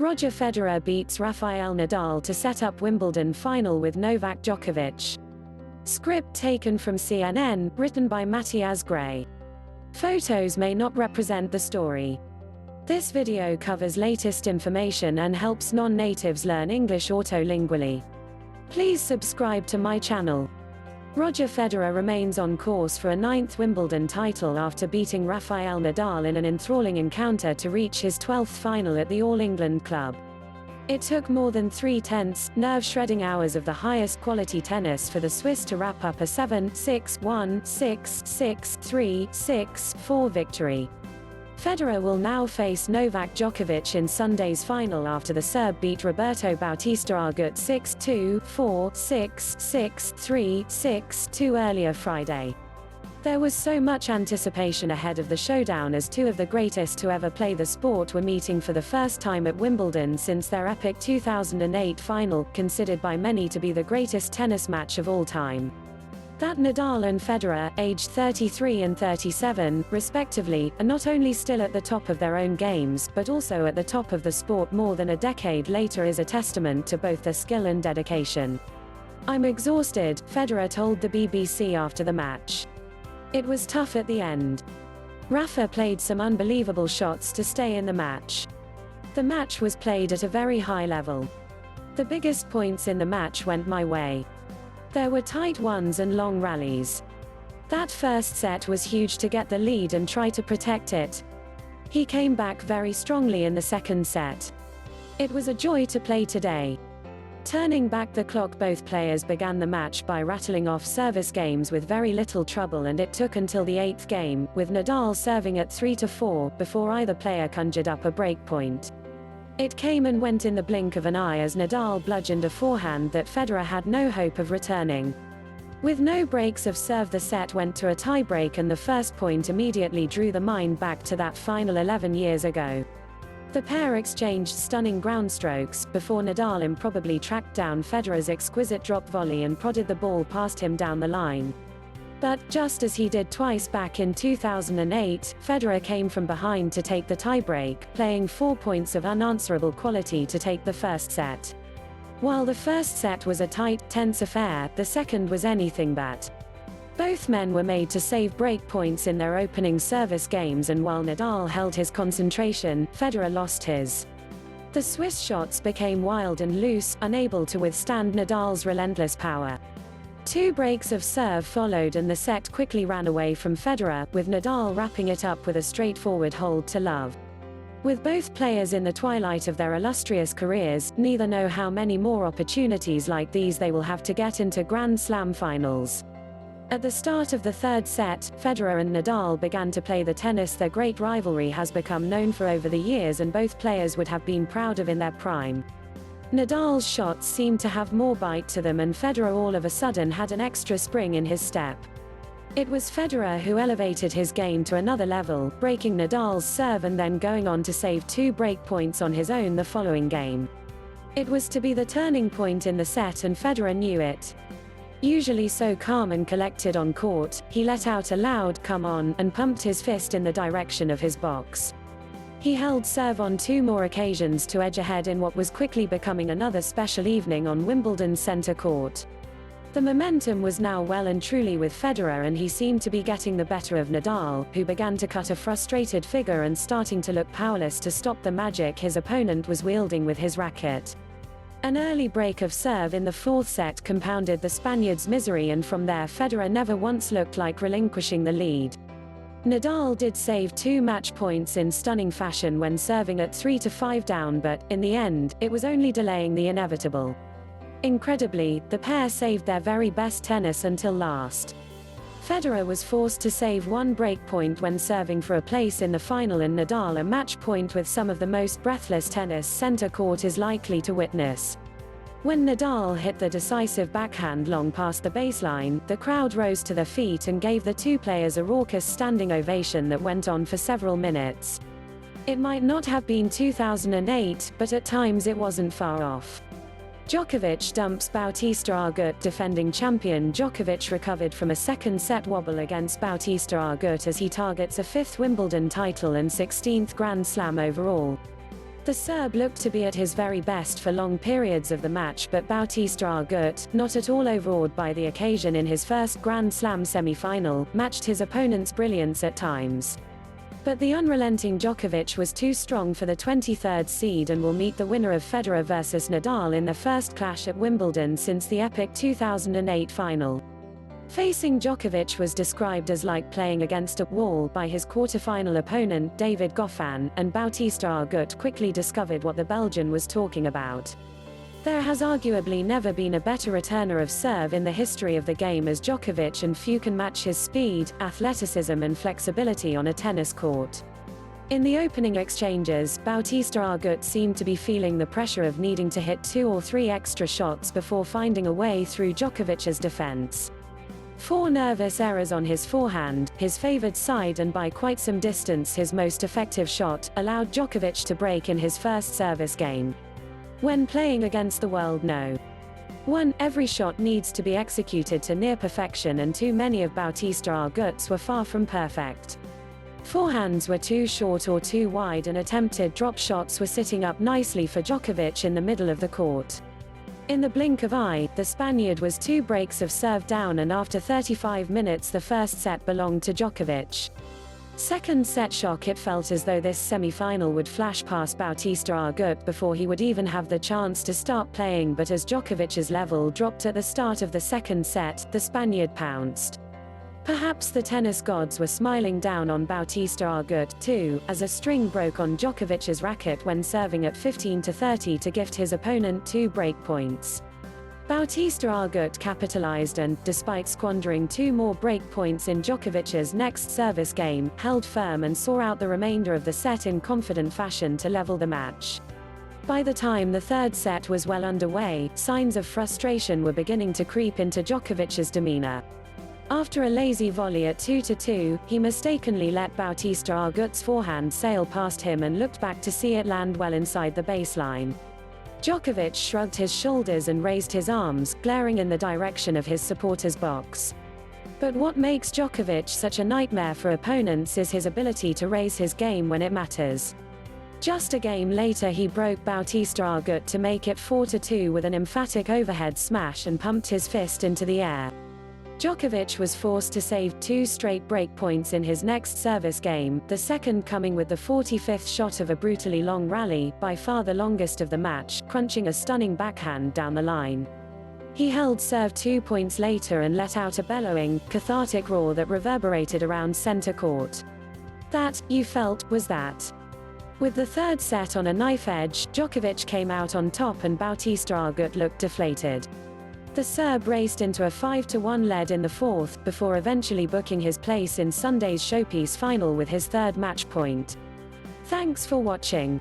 Roger Federer beats Rafael Nadal to set up Wimbledon final with Novak Djokovic. Script taken from CNN, written by Matthias Gray. Photos may not represent the story. This video covers latest information and helps non-natives learn English autolingually. Please subscribe to my channel. Roger Federer remains on course for a 9th Wimbledon title after beating Rafael Nadal in an enthralling encounter to reach his 12th final at the All England club. It took more than 3 tense, nerve-shredding hours of the highest quality tennis for the Swiss to wrap up a 7-6-1, 6-6-3, 6-4 victory. Federer will now face Novak Djokovic in Sunday's final after the Serb beat Roberto Bautista Agut 6-2, 4-6, 6-3, 6-2 earlier Friday. There was so much anticipation ahead of the showdown as two of the greatest to ever play the sport were meeting for the first time at Wimbledon since their epic 2008 final, considered by many to be the greatest tennis match of all time. That Nadal and Federer, aged 33 and 37, respectively, are not only still at the top of their own games, but also at the top of the sport more than a decade later is a testament to both their skill and dedication. "I'm exhausted," Federer told the BBC after the match. "It was tough at the end. Rafa played some unbelievable shots to stay in the match. The match was played at a very high level. The biggest points in the match went my way. There were tight ones and long rallies. That first set was huge to get the lead and try to protect it. He came back very strongly in the second set. It was a joy to play today." Turning back the clock, both players began the match by rattling off service games with very little trouble, and it took until the 8th game, with Nadal serving at 3-4, before either player conjured up a break point. It came and went in the blink of an eye as Nadal bludgeoned a forehand that Federer had no hope of returning. With no breaks of serve, the set went to a tiebreak, and the first point immediately drew the mind back to that final 11 years ago. The pair exchanged stunning ground strokes, before Nadal improbably tracked down Federer's exquisite drop volley and prodded the ball past him down the line. But, just as he did twice back in 2008, Federer came from behind to take the tiebreak, playing 4 points of unanswerable quality to take the first set. While the first set was a tight, tense affair, the second was anything but. Both men were made to save break points in their opening service games, and while Nadal held his concentration, Federer lost his. The Swiss shots became wild and loose, unable to withstand Nadal's relentless power. 2 breaks of serve followed and the set quickly ran away from Federer, with Nadal wrapping it up with a straightforward hold to love. With both players in the twilight of their illustrious careers, neither know how many more opportunities like these they will have to get into Grand Slam finals. At the start of the third set, Federer and Nadal began to play the tennis their great rivalry has become known for over the years and both players would have been proud of in their prime. Nadal's shots seemed to have more bite to them, and Federer all of a sudden had an extra spring in his step. It was Federer who elevated his game to another level, breaking Nadal's serve and then going on to save 2 break points on his own the following game. It was to be the turning point in the set, and Federer knew it. Usually so calm and collected on court, he let out a loud "come on" and pumped his fist in the direction of his box. He held serve on 2 more occasions to edge ahead in what was quickly becoming another special evening on Wimbledon's centre court. The momentum was now well and truly with Federer, and he seemed to be getting the better of Nadal, who began to cut a frustrated figure and starting to look powerless to stop the magic his opponent was wielding with his racket. An early break of serve in the 4th set compounded the Spaniard's misery, and from there Federer never once looked like relinquishing the lead. Nadal did save 2 match points in stunning fashion when serving at 3-5 down, but, in the end, it was only delaying the inevitable. Incredibly, the pair saved their very best tennis until last. Federer was forced to save 1 break point when serving for a place in the final, and Nadal a match point with some of the most breathless tennis center court is likely to witness. When Nadal hit the decisive backhand long past the baseline, the crowd rose to their feet and gave the 2 players a raucous standing ovation that went on for several minutes. It might not have been 2008, but at times it wasn't far off. Djokovic dumps Bautista Agut. Defending champion Djokovic recovered from a second set wobble against Bautista Agut as he targets a 5th Wimbledon title and 16th Grand Slam overall. The Serb looked to be at his very best for long periods of the match, but Bautista Agut, not at all overawed by the occasion in his first Grand Slam semi-final, matched his opponent's brilliance at times. But the unrelenting Djokovic was too strong for the 23rd seed and will meet the winner of Federer vs Nadal in their first clash at Wimbledon since the epic 2008 final. Facing Djokovic was described as like playing against a wall by his quarter-final opponent David Goffin, and Bautista Agut quickly discovered what the Belgian was talking about. There has arguably never been a better returner of serve in the history of the game as Djokovic, and few can match his speed, athleticism and flexibility on a tennis court. In the opening exchanges, Bautista Agut seemed to be feeling the pressure of needing to hit 2 or 3 extra shots before finding a way through Djokovic's defense. 4 nervous errors on his forehand, his favored side and by quite some distance his most effective shot, allowed Djokovic to break in his first service game. When playing against the world No. 1, every shot needs to be executed to near perfection, and too many of Bautista Agut's were far from perfect. Forehands were too short or too wide, and attempted drop shots were sitting up nicely for Djokovic in the middle of the court. In the blink of eye, the Spaniard was 2 breaks of serve down, and after 35 minutes the first set belonged to Djokovic. Second set shock, it felt as though this semi-final would flash past Bautista Agut before he would even have the chance to start playing, but as Djokovic's level dropped at the start of the second set, the Spaniard pounced. Perhaps the tennis gods were smiling down on Bautista Agut, too, as a string broke on Djokovic's racket when serving at 15-30 to gift his opponent 2 break points. Bautista Agut capitalized and, despite squandering 2 more break points in Djokovic's next service game, held firm and saw out the remainder of the set in confident fashion to level the match. By the time the third set was well underway, signs of frustration were beginning to creep into Djokovic's demeanor. After a lazy volley at 2-2, he mistakenly let Bautista Agut's forehand sail past him and looked back to see it land well inside the baseline. Djokovic shrugged his shoulders and raised his arms, glaring in the direction of his supporters' box. But what makes Djokovic such a nightmare for opponents is his ability to raise his game when it matters. Just a game later he broke Bautista Agut to make it 4-2 with an emphatic overhead smash and pumped his fist into the air. Djokovic was forced to save 2 straight break points in his next service game, the second coming with the 45th shot of a brutally long rally, by far the longest of the match, crunching a stunning backhand down the line. He held serve 2 points later and let out a bellowing, cathartic roar that reverberated around center court. That, you felt, was that. With the third set on a knife edge, Djokovic came out on top and Bautista Agut looked deflated. The Serb raced into a 5-1 lead in the fourth, before eventually booking his place in Sunday's showpiece final with his third match point. Thanks for watching.